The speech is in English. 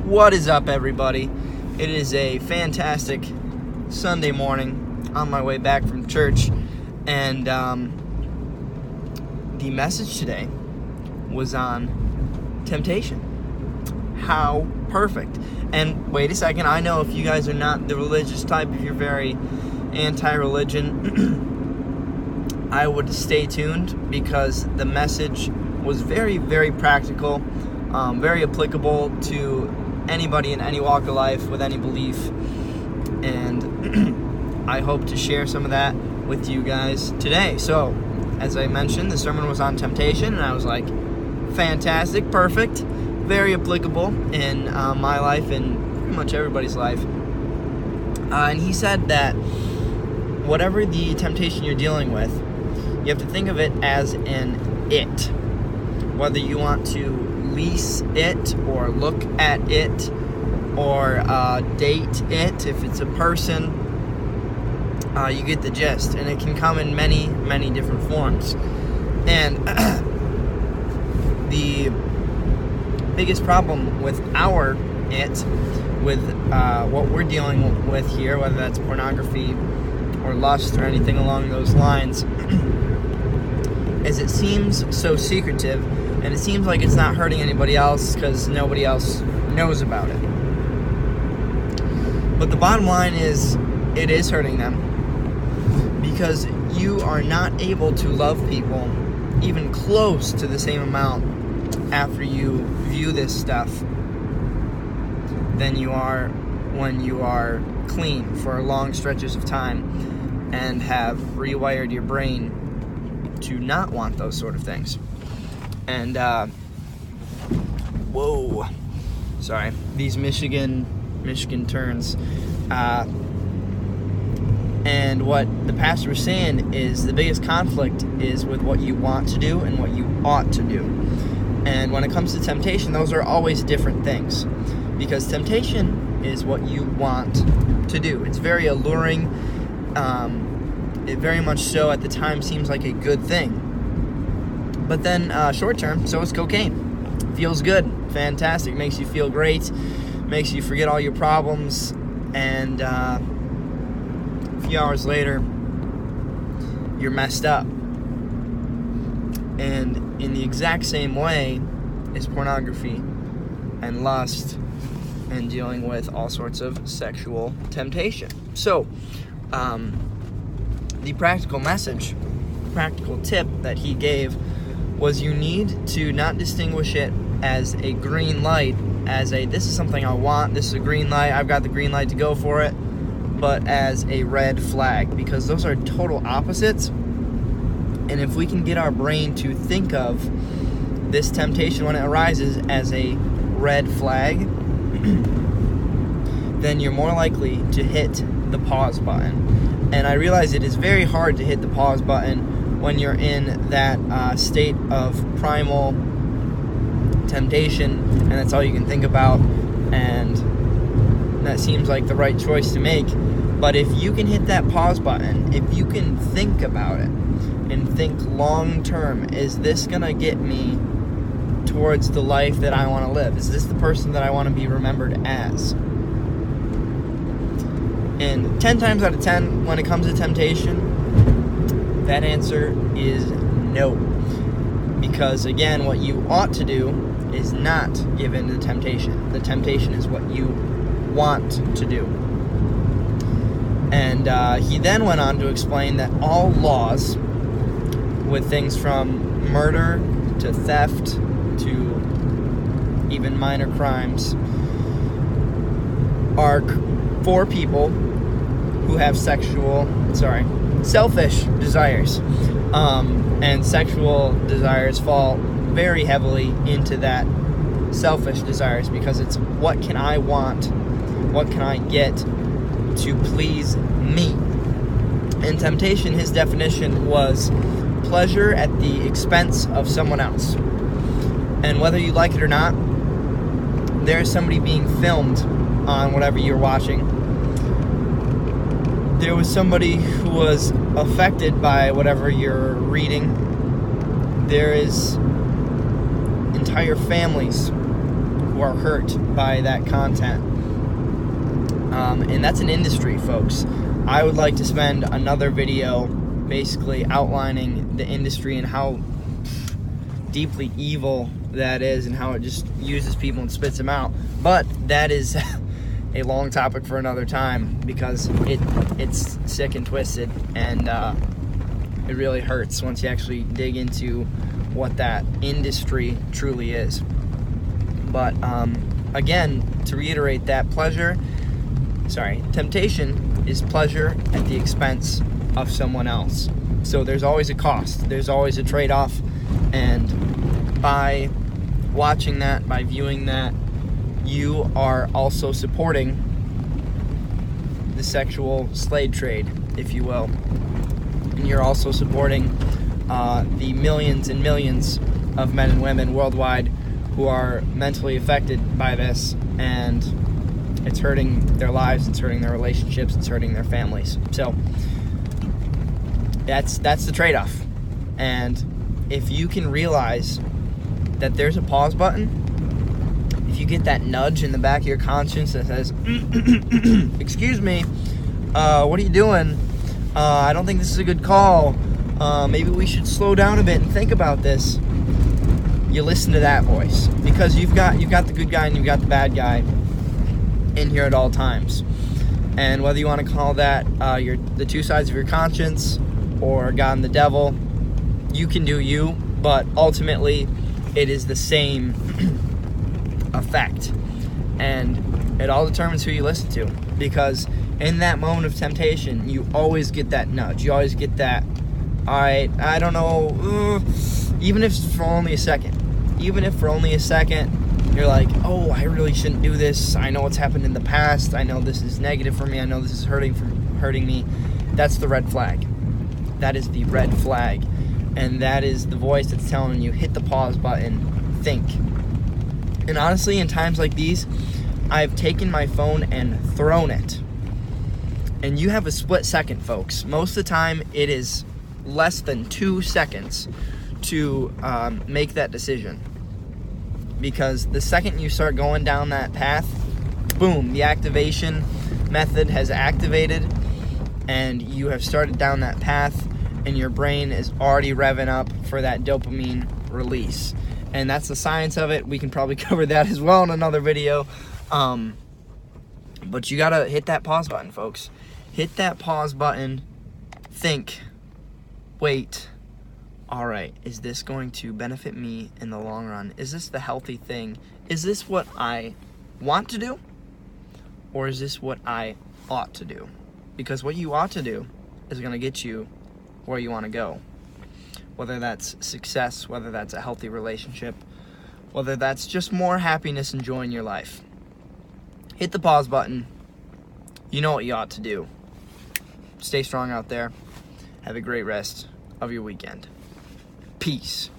What is up, everybody? It is a fantastic Sunday morning on my way back from church, and the message today was on temptation. How perfect. And wait a second, I know if you guys are not the religious type, if you're very anti-religion, I would stay tuned, because the message was very, very practical, very applicable to anybody in any walk of life with any belief, and I hope to share some of that with you guys today. So, as I mentioned, the sermon was on temptation, and I was like, fantastic, perfect, very applicable in my life and pretty much everybody's life. And he said that whatever the temptation you're dealing with, you have to think of it as an it. Whether you want to lease it or look at it or date it, if it's a person, you get the gist. And it can come in many, many different forms. And the biggest problem with our it, with what we're dealing with here, whether that's pornography or lust or anything along those lines, is it seems so secretive, and it seems like it's not hurting anybody else because nobody else knows about it. But the bottom line is, it is hurting them, because you are not able to love people even close to the same amount after you view this stuff than you are when you are clean for long stretches of time and have rewired your brain to not want those sort of things. And whoa, sorry, these Michigan turns. And what the pastor was saying is the biggest conflict is with what you want to do and what you ought to do. And when it comes to temptation, those are always different things, because temptation is what you want to do. It's very alluring. It very much so at the time seems like a good thing. But then short term, so is cocaine. Feels good, fantastic, makes you feel great, makes you forget all your problems, and a few hours later, you're messed up. And in the exact same way is pornography and lust and dealing with all sorts of sexual temptation. So, the practical message, practical tip that he gave was you need to not distinguish it as a green light, as a, this is something I want, this is a green light, I've got the green light to go for it, but as a red flag, because those are total opposites. And if we can get our brain to think of this temptation when it arises as a red flag, then you're more likely to hit the pause button. And I realize it is very hard to hit the pause button when you're in that state of primal temptation, and that's all you can think about, and that seems like the right choice to make. But if you can hit that pause button, if you can think about it and think long term, is this gonna get me towards the life that I want to live? Is this the person that I want to be remembered as? And 10 times out of 10, when it comes to temptation, that answer is no. Because again, what you ought to do is not give in to temptation. The temptation is what you want to do. And he then went on to explain that all laws, with things from murder to theft to even minor crimes, are for people who have selfish desires. And sexual desires fall very heavily into that selfish desires, because it's what can I want, what can I get to please me. And temptation, his definition was pleasure at the expense of someone else. And whether you like it or not, there's somebody being filmed on whatever you're watching. There was somebody who was affected by whatever you're reading. There is entire families who who are hurt by that content. And that's an industry, folks. I would like to spend another video basically outlining the industry and how deeply evil that is and how it just uses people and spits them out. But that is a long topic for another time, because it's sick and twisted, and it really hurts once you actually dig into what that industry truly is. But again, to reiterate that, temptation is pleasure at the expense of someone else. So there's always a cost, there's always a trade-off, and by watching that, by viewing that, you are also supporting the sexual slave trade, if you will. And you're also supporting the millions and millions of men and women worldwide who are mentally affected by this, and it's hurting their lives, it's hurting their relationships, it's hurting their families. So that's the trade-off. And if you can realize that there's a pause button, if you get that nudge in the back of your conscience that says, excuse me, what are you doing? I don't think this is a good call. Maybe we should slow down a bit and think about this. You listen to that voice, because you've got the good guy and you've got the bad guy in here at all times. And whether you want to call that the two sides of your conscience or God and the devil, you can do you, but ultimately it is the same effect, and it all determines who you listen to, because in that moment of temptation you always get that nudge, you always get that, all right, I don't know, even if it's for only a second, you're like, oh, I really shouldn't do this, I know what's happened in the past, I know this is negative for me, I know this is hurting me. That's the red flag. That is the red flag, and that is the voice that's telling you, hit the pause button, think. And honestly, in times like these, I've taken my phone and thrown it. And you have a split second, folks. Most of the time, it is less than 2 seconds to make that decision. Because the second you start going down that path, boom, the activation method has activated, and you have started down that path, and your brain is already revving up for that dopamine release. And that's the science of it. We can probably cover that as well in another video. But you gotta hit that pause button, folks. Hit that pause button. Think. Wait. All right, is this going to benefit me in the long run? Is this the healthy thing? Is this what I want to do? Or is this what I ought to do? Because what you ought to do is gonna get you where you wanna go. Whether that's success, whether that's a healthy relationship, whether that's just more happiness and joy in your life. Hit the pause button. You know what you ought to do. Stay strong out there. Have a great rest of your weekend. Peace.